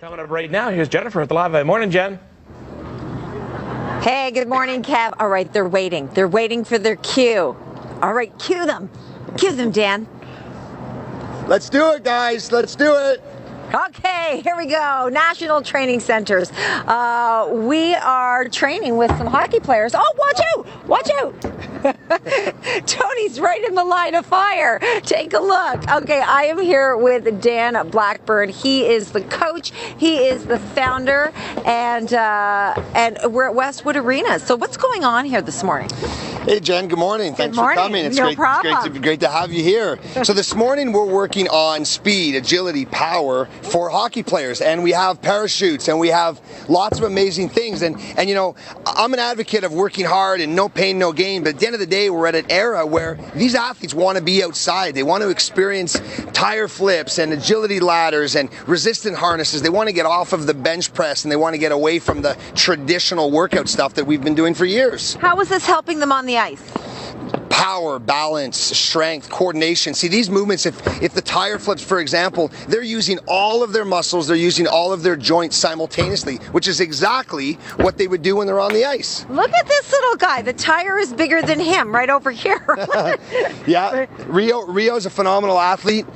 Coming up right now, here's Jennifer at the Live. Morning, Jen. Hey, good morning, Kev. All right, they're waiting. They're waiting for their cue. All right, cue them. Cue them, Dan. Let's do it, guys. Let's do it. Okay, here we go. National Training Centers. We are training with some hockey players. Oh, watch out! Watch out! Tony's right in the line of fire. Take a look. Okay, I am here with Dan Blackburn. He is the coach. He is the founder, and we're at Westwood Arena. So what's going on here this morning? Hey, Jen, good morning. Thanks for coming. It's great to have you here. So this morning we're working on speed, agility, power for hockey players, and we have parachutes, and we have lots of amazing things. And you know, I'm an advocate of working hard and no pain, no gain, but at the end of the day, we're at an era where these athletes want to be outside. They want to experience tire flips and agility ladders and resistant harnesses. They want to get off of the bench press, and they want to get away from the traditional workout stuff that we've been doing for years. How is this helping them on the ice? Power, balance, strength, coordination. See, these movements, if the tire flips, for example, they're using all of their muscles, they're using all of their joints simultaneously, which is exactly what they would do when they're on the ice. Look at this little guy. The tire is bigger than him right over here. Yeah, Rio's a phenomenal athlete.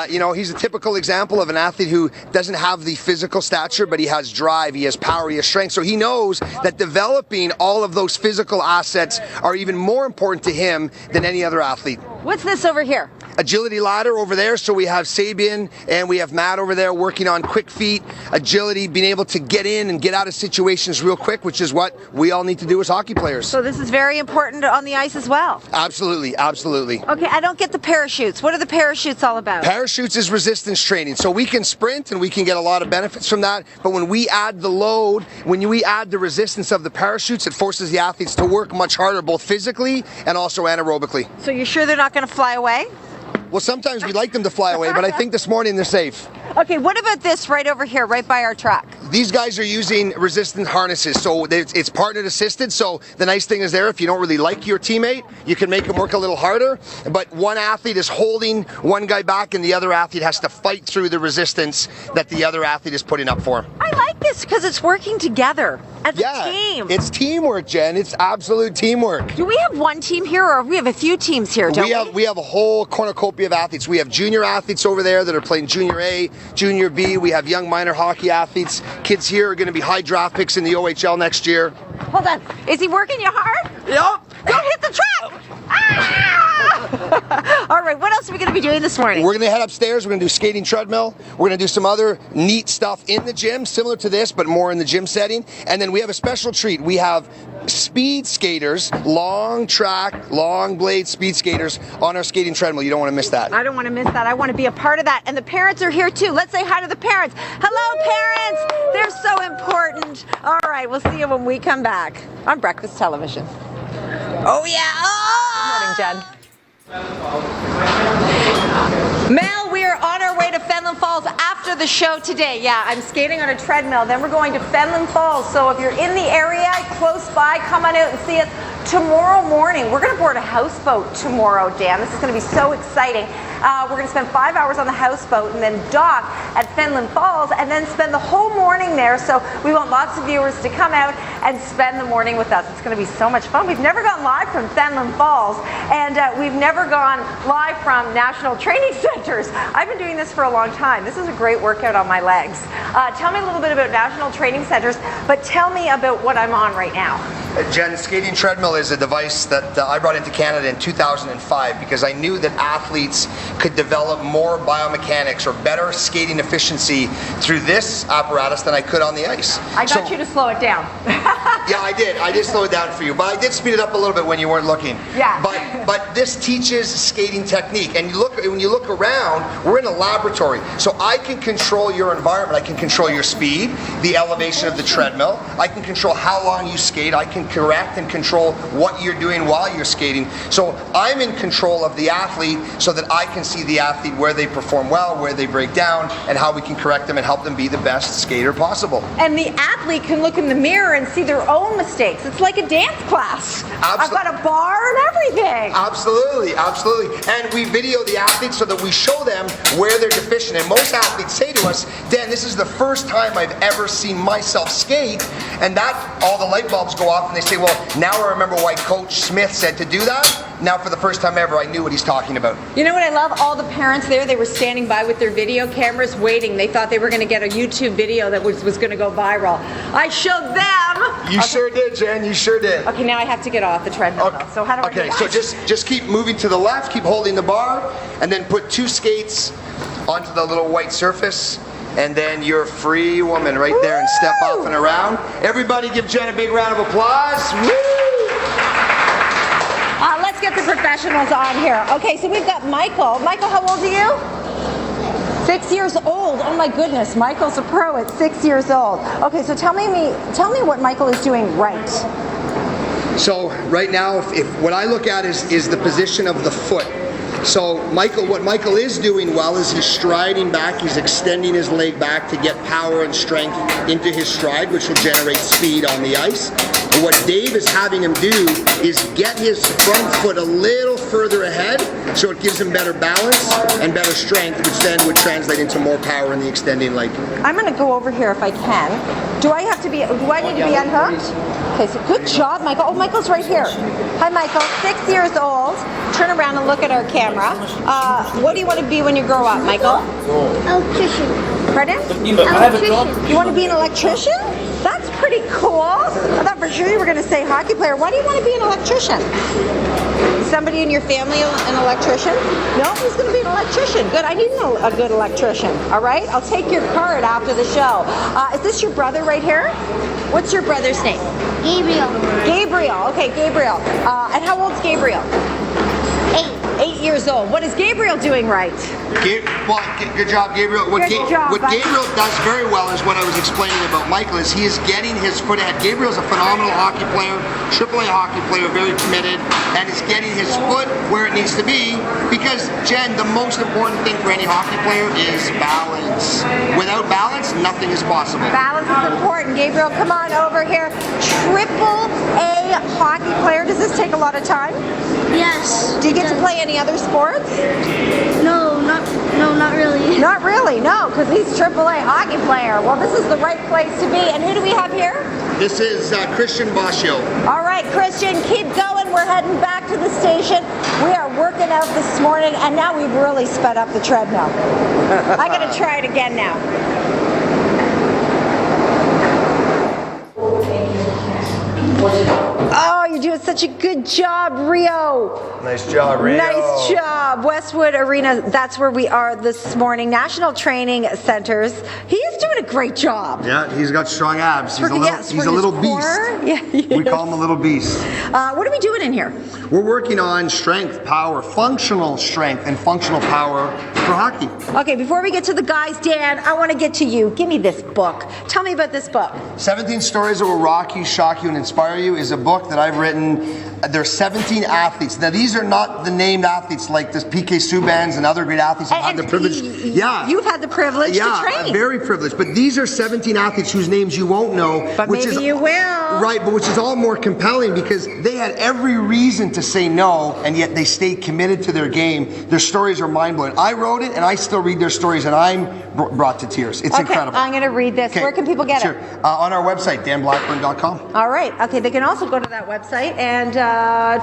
You know, he's a typical example of an athlete who doesn't have the physical stature, but he has drive, he has power, he has strength. So he knows that developing all of those physical assets are even more important to him than any other athlete. What's this over here? Agility ladder over there. So we have Sabian and we have Matt over there working on quick feet, agility, being able to get in and get out of situations real quick, which is what we all need to do as hockey players. So this is very important on the ice as well. Absolutely, absolutely. Okay, I don't get the parachutes. What are the parachutes all about? Parachutes is resistance training. So we can sprint and we can get a lot of benefits from that, but when we add the load, when we add the resistance of the parachutes, it forces the athletes to work much harder, both physically and also anaerobically. So you're sure they're not going to fly away? Well, sometimes we'd like them to fly away, but I think this morning they're safe. Okay, what about this right over here, right by our track? These guys are using resistance harnesses, so it's partner assisted. So the nice thing is there, if you don't really like your teammate, you can make them work a little harder. But one athlete is holding one guy back, and the other athlete has to fight through the resistance that the other athlete is putting up for. I like this because it's working together as a team. It's teamwork, Jen. It's absolute teamwork. Do we have one team here, or we have a few teams here? We have a whole cornucopia of athletes. We have junior athletes over there that are playing junior A, junior B. We have young minor hockey athletes. Kids here are going to be high draft picks in the OHL next year. Hold on. Is he working you hard? Yep. Don't hit the trap! Ah! All right, what else are we going to be doing this morning? We're going to head upstairs. We're going to do skating treadmill. We're going to do some other neat stuff in the gym, similar to this, but more in the gym setting. And then we have a special treat. We have speed skaters, long track, long blade speed skaters on our skating treadmill. You don't want to miss that. I don't want to miss that. I want to be a part of that. And the parents are here too. Let's say hi to the parents. Hello, parents. They're so important. All right, we'll see you when we come back on Breakfast Television. Oh, yeah. Oh! Good morning, Jen. Mel, we are on our way to Fenelon Falls after the show today. Yeah, I'm skating on a treadmill. Then we're going to Fenelon Falls. So if you're in the area, close by, come on out and see us tomorrow morning. We're going to board a houseboat tomorrow, Dan. This is going to be so exciting. We're going to spend 5 hours on the houseboat and then dock at Fenelon Falls and then spend the whole morning there. So we want lots of viewers to come out and spend the morning with us. It's going to be so much fun. We've never gone live from Fenelon Falls, and we've never gone live from National Training Centers. I've been doing this for a long time. This is a great workout on my legs. Tell me a little bit about National Training Centers, but tell me about what I'm on right now. Jen, skating treadmill is a device that I brought into Canada in 2005 because I knew that athletes could develop more biomechanics or better skating efficiency through this apparatus than I could on the ice. I got you to slow it down. Yeah, I did. I did slow it down for you, but I did speed it up a little bit when you weren't looking. Yeah. But this teaches skating technique, and when you look around, we're in a laboratory, so I can control your environment. I can control your speed, the elevation of the treadmill. I can control how long you skate. I can correct and control what you're doing while you're skating. So I'm in control of the athlete so that I can see the athlete where they perform well, where they break down, and how we can correct them and help them be the best skater possible. And the athlete can look in the mirror and see their own mistakes. It's like a dance class. I've got a bar and everything. Absolutely, absolutely. And we video the athletes so that we show them where they're deficient. And most athletes say to us, Dan, this is the first time I've ever seen myself skate, and that all the light bulbs go off and they say, well, now I remember why Coach Smith said to do that. Now for the first time ever, I knew what he's talking about. You know what I love? All the parents there, they were standing by with their video cameras waiting. They thought they were going to get a YouTube video that was going to go viral. I showed them. You sure did, Jen. You sure did. Okay, now I have to get off the treadmill. Okay. So how do I do that? So just keep moving to the left, keep holding the bar, and then put 2 skates onto the little white surface. And then you're a free woman right there, and step off and around. Everybody give Jen a big round of applause. Woo! Let's get the professionals on here. Okay, so we've got Michael. Michael, how old are you? 6 years old. Oh my goodness, Michael's a pro at 6 years old. Okay, so tell me what Michael is doing right. So right now, if what I look at is the position of the foot. So what Michael is doing well is he's striding back, he's extending his leg back to get power and strength into his stride, which will generate speed on the ice. But what Dave is having him do is get his front foot a little further ahead, so it gives him better balance and better strength, which then would translate into more power in the extending leg. I'm going to go over here if I can. Do I need to be unhooked? Okay, so good job, Michael. Oh, Michael's right here. Hi, Michael. 6 years old. Turn around and look at our camera. What do you want to be when you grow up, Michael? Electrician. Pardon? You want to be an electrician? That's pretty cool. I thought for sure you were going to say hockey player. Why do you want to be an electrician? Is somebody in your family an electrician? No, he's going to be an electrician. Good. I need a good electrician. All right? I'll take your card after the show. Is this your brother right here? What's your brother's name? Gabriel. Gabriel. Okay, Gabriel. And how old's Gabriel? 8. 8 years old. What is Gabriel doing right? Good job, Gabriel. What Gabriel does very well is what I was explaining about Michael, is he is getting his foot ahead. Gabriel's a phenomenal hockey player, AAA hockey player, very committed, and is getting his foot where it needs to be, because, Jen, the most important thing for any hockey player is balance. Without balance, nothing is possible. Balance is important. Gabriel, come on over here. AAA hockey player. Does this take a lot of time? Yes. Do you get to play any other sports? No, not really. Not really, no, because he's AAA hockey player. Well, this is the right place to be. And who do we have here? This is Christian Bascio. All right, Christian, keep going. We're heading back to the station. We are working out this morning, and now we've really sped up the treadmill. I got to try it again now. Oh, you're doing such a good job, Rio. Nice job, Rio. Nice job. Westwood Arena, that's where we are this morning. National Training Centers. He's doing a great job. Yeah, he's got strong abs. He's a little beast. Yeah, we call him a little beast. What are we doing in here? We're working on strength, power, functional strength, and functional power for hockey. Okay, before we get to the guys, Dan, I want to get to you. Give me this book. Tell me about this book. 17 Stories That Will Rock You, Shock You, and Inspire You is a book that I've written. There's 17 athletes. Now, these are not the named athletes like the PK Subans and other great athletes have had the privilege. You've had the privilege to train. Yeah, very privileged. But these are 17 athletes whose names you won't know. But maybe you will. Right, but which is all more compelling because they had every reason to say no, and yet they stayed committed to their game. Their stories are mind-blowing. I wrote it, and I still read their stories, and I'm brought to tears. It's incredible. I'm going to read this. Where can people get it? On our website, danblackburn.com. All right. Okay, they can also go to that website and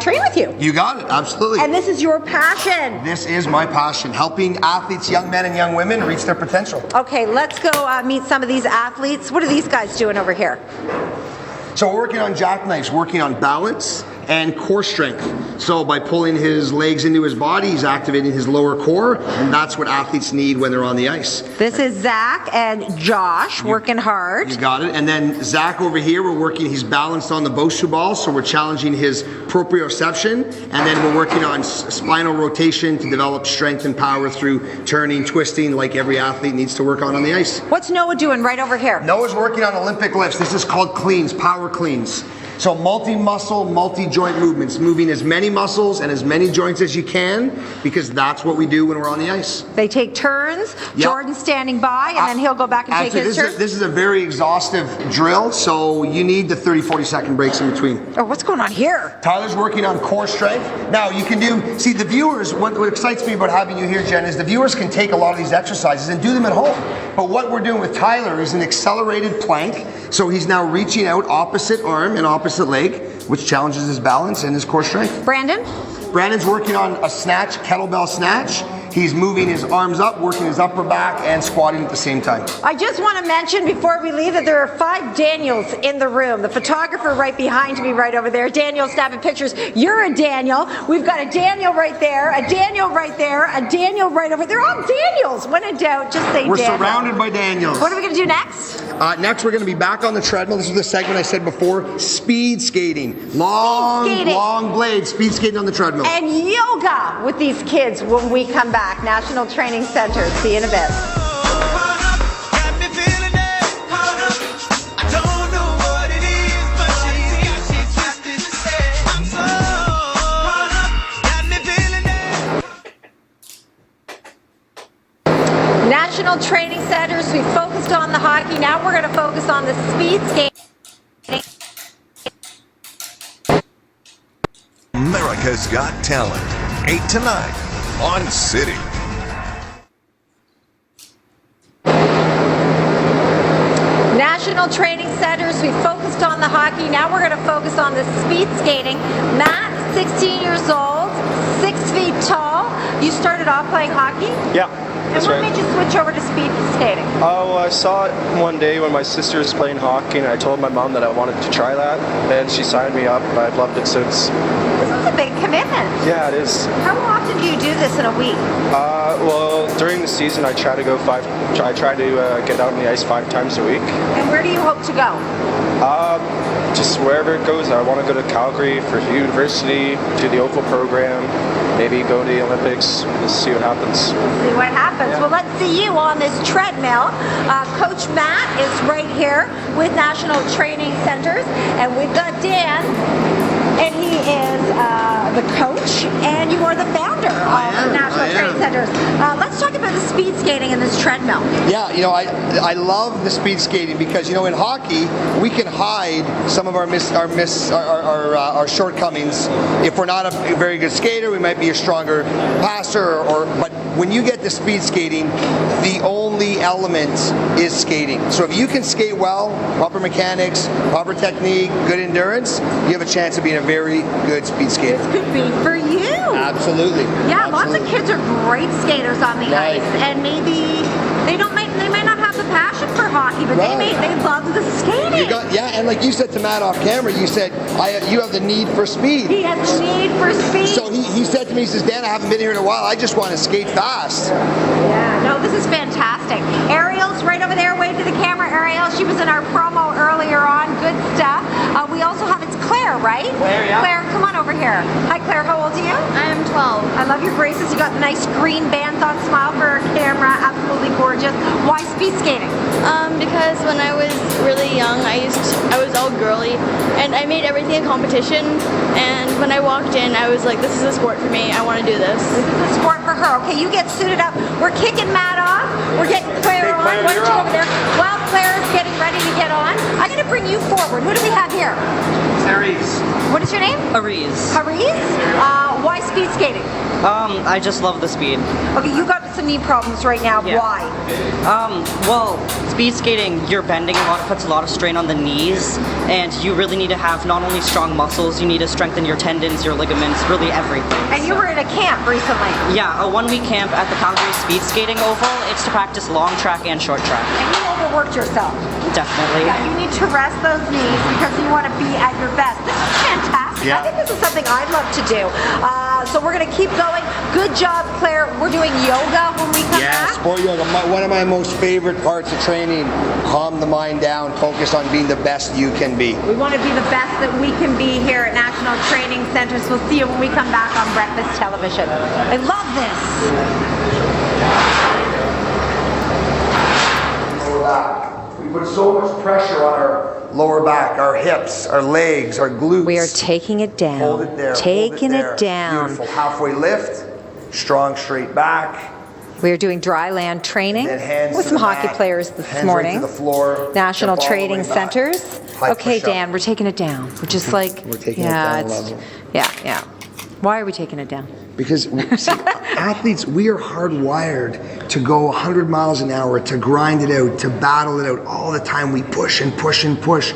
train with you. You got it. Absolutely. And this is your passion. This is my passion, helping athletes, young men and young women, reach their potential. Okay, let's go meet some of these athletes. What are these guys doing over here? So we're working on jackknives, working on balance and core strength. So by pulling his legs into his body, he's activating his lower core, and that's what athletes need when they're on the ice. This is Zach and Josh working hard. You got it. And then Zach over here, he's balanced on the Bosu ball, so we're challenging his proprioception, and then we're working on spinal rotation to develop strength and power through turning, twisting, like every athlete needs to work on the ice. What's Noah doing right over here? Noah's working on Olympic lifts. This is called cleans, power cleans. So multi-muscle, multi-joint movements, moving as many muscles and as many joints as you can, because that's what we do when we're on the ice. They take turns. Yep. Jordan's standing by, and then he'll go back and take his turn. This is a very exhaustive drill, so you need the 30-40 second breaks in between. Oh, what's going on here? Tyler's working on core strength. Now you can do, see the viewers, what excites me about having you here, Jen, is the viewers can take a lot of these exercises and do them at home. But what we're doing with Tyler is an accelerated plank. So he's now reaching out opposite arm and opposite leg, which challenges his balance and his core strength. Brandon's working on a snatch, kettlebell snatch. He's moving his arms up, working his upper back, and squatting at the same time. I just want to mention before we leave that there are 5 Daniels in the room. The photographer right behind me right over there. Daniel's snapping pictures. You're a Daniel. We've got a Daniel right there, a Daniel right there, a Daniel right over there. They're all Daniels. When in doubt, just say We're Daniel. surrounded by Daniels. What are we going to do next? Next, we're going to be back on the treadmill. This is the segment I said before. Speed skating. Long blades. Speed skating on the treadmill. And yoga with these kids when we come back. National Training Center. See you in a bit. National Training Centers, we focused on the hockey. Now we're going to focus on the speed skating. America's Got Talent, 8 to 9 on City. National Training Centers, we focused on the hockey. Now we're going to focus on the speed skating. Matt, 16 years old, 6 feet tall. You started off playing hockey? Yeah. And what made you switch over to speed skating? Oh, I saw it one day when my sister was playing hockey, and I told my mom that I wanted to try that, and she signed me up, and I've loved it since. This is a big commitment. Yeah, it is. How often do you do this in a week? Well, during the season, I try to go I try to get out on the ice 5 times a week. And where do you hope to go? Just wherever it goes. I want to go to Calgary for university, do the Oakville program, maybe go to the Olympics. Just see what happens. We'll see what happens. Yeah. Well, let's see you on this treadmill. Coach Matt is right here with National Training Centers, and we've got Dan, and he is the coach, and you are the founder of National Training Centers. Let's talk about the speed skating and this treadmill. Yeah, you know, I love the speed skating because, you know, in hockey we can hide some of our shortcomings. If we're not a very good skater, we might be a stronger passer, but when you get to speed skating, the only element is skating. So if you can skate well, proper mechanics, proper technique, good endurance, you have a chance of being a very good speed skater. This could be for you. Absolutely. Yeah, Absolutely. Lots of kids are great skaters on the ice, and maybe they might not have the passion for hockey, but they love the skating. And like you said to Matt off camera, you said you have the need for speed. He has the need for speed. So he said to me, he says, Dan, I haven't been here in a while. I just want to skate fast. Yeah, no, this is fantastic. Ariel's right over there. Wave to the camera, Ariel. She was in our promo earlier on. Good stuff. We also have, it's Claire, right? Claire, yeah. Claire, come on over here. Hi, Claire. How old are you? I am 12. I love your braces. You got the nice green bands on. Smile for our camera. Absolutely gorgeous. Why speed skating? Because when I was really young, I was all girly, and I made everything a competition. And when I walked in, I was like, "This is a sport for me. I want to do this." This is a sport for her. Okay, you get suited up. We're kicking Matt off. We're getting Claire on. Why don't you over there? While Claire is getting ready to get on, I'm going to bring you forward. Who do we have here? Aries. What is your name? Aries. Haris? Why speed skating? I just love the speed. Okay, you got some knee problems right now. Yeah. Why? Well, speed skating, you're bending a lot, puts a lot of strain on the knees, and you really need to have not only strong muscles, you need to strengthen your tendons, your ligaments, really everything. And you were in a camp recently. Yeah, a 1-week camp at the Calgary Speed Skating Oval. It's to practice long track and short track. And you overworked yourself. Definitely. Yeah, you need to rest those knees because you want to be at your best. This is fantastic. Yeah. I think this is something I'd love to do. So we're going to keep going. Good job, Claire. We're doing yoga when we come back. Sport yoga. One of my most favorite parts of training. Calm the mind down. Focus on being the best you can be. We want to be the best that we can be here at National Training Centers. We'll see you when we come back on Breakfast Television. I love this. We put so much pressure on our lower back, our hips, our legs, our glutes. We are taking it down. Hold it there. Taking hold it there. it down. Beautiful. Halfway lift, strong straight back. We are doing dry land training with some hockey players this morning. Right to the floor. National Trading Centers. Okay, Dan, we're taking it down. We're just like, we're taking it down a level. Yeah. Why are we taking it down? Because see, athletes, we are hardwired to go 100 miles an hour, to grind it out, to battle it out all the time. We push and push and push.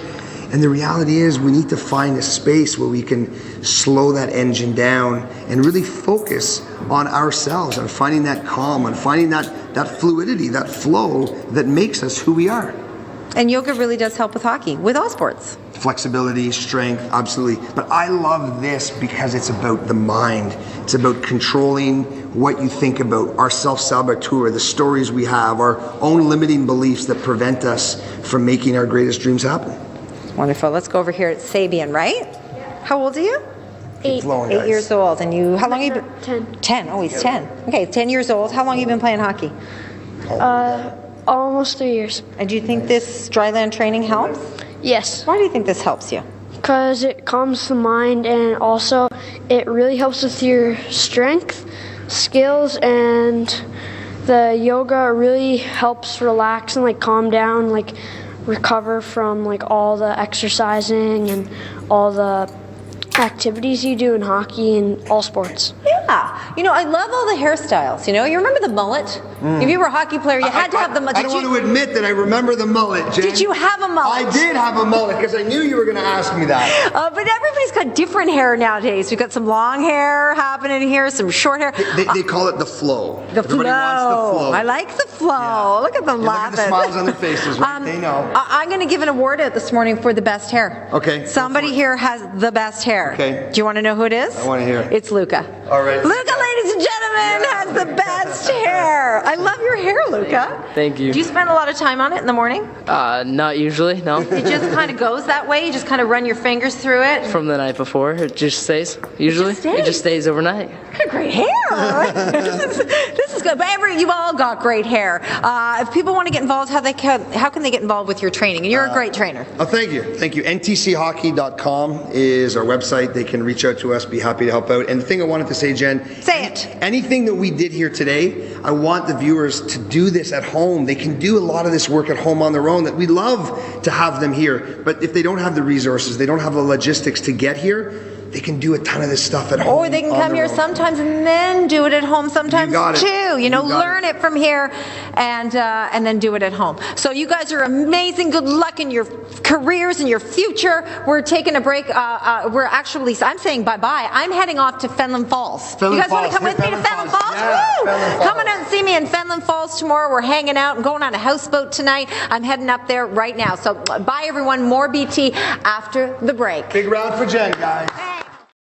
And the reality is we need to find a space where we can slow that engine down and really focus on ourselves, on finding that calm, on finding that fluidity, that flow that makes us who we are. And yoga really does help with hockey, with all sports. Flexibility, strength, absolutely. But I love this because it's about the mind. It's about controlling what you think about, our self-saboteur, the stories we have, our own limiting beliefs that prevent us from making our greatest dreams happen. Wonderful. Let's go over here at Sabian, right? Yeah. How old are you? 8. 8 years old. And you, how long have you been? 10. 10. Oh, he's 10. Okay, 10 years old. How long have you been playing hockey? Almost 3 years. And do you think this dryland training helps? Yes. Why do you think this helps you? Because it calms the mind, and also it really helps with your strength, skills, and the yoga really helps relax and like calm down, like recover from like all the exercising and all the activities you do in hockey and all sports. Yeah. You know, I love all the hairstyles. You know, you remember the mullet? If you were a hockey player, you had to have the mullet. I don't want to admit that I remember the mullet, Jen. Did you have a mullet? I did have a mullet because I knew you were going to ask me that. But everybody's got different hair nowadays. We've got some long hair happening here, some short hair. They call it the flow. The Everybody flow. wants the flow. I like the flow. Yeah. Look at them laughing. Look at the smiles on their faces, right? They know. I'm going to give an award out this morning for the best hair. Okay. Somebody here has the best hair. Okay. Do you want to know who it is? I want to hear. It's Luca. All right. Luca, ladies and gentlemen, has the best hair. I love your hair, Luca. Thank you. Do you spend a lot of time on it in the morning? Not usually, no. It just kind of goes that way? You just kind of run your fingers through it? From the night before, it just stays, usually. It just stays overnight. Got great hair. This is good. But you've all got great hair. If people want to get involved, how can they get involved with your training? And you're a great trainer. Oh, thank you. Thank you. ntchockey.com is our website. They can reach out to us, be happy to help out. And the thing I wanted to say, Jen. Say it. Anything that we did here today, I want the viewers to do this at home. They can do a lot of this work at home on their own. That we love to have them here. But if they don't have the resources, they don't have the logistics to get here, they can do a ton of this stuff at home. Or they can come here sometimes and then do it at home sometimes too. You know, learn it from here and then do it at home. So you guys are amazing. Good luck in your careers and your future. We're taking a break. I'm saying bye-bye. I'm heading off to Fenelon Falls. You guys want to come with me to Fenelon Falls? Yeah, Woo! Come on out and see me in Fenelon Falls tomorrow. We're hanging out and going on a houseboat tonight. I'm heading up there right now. So bye everyone. More BT after the break. Big round for Jen, guys.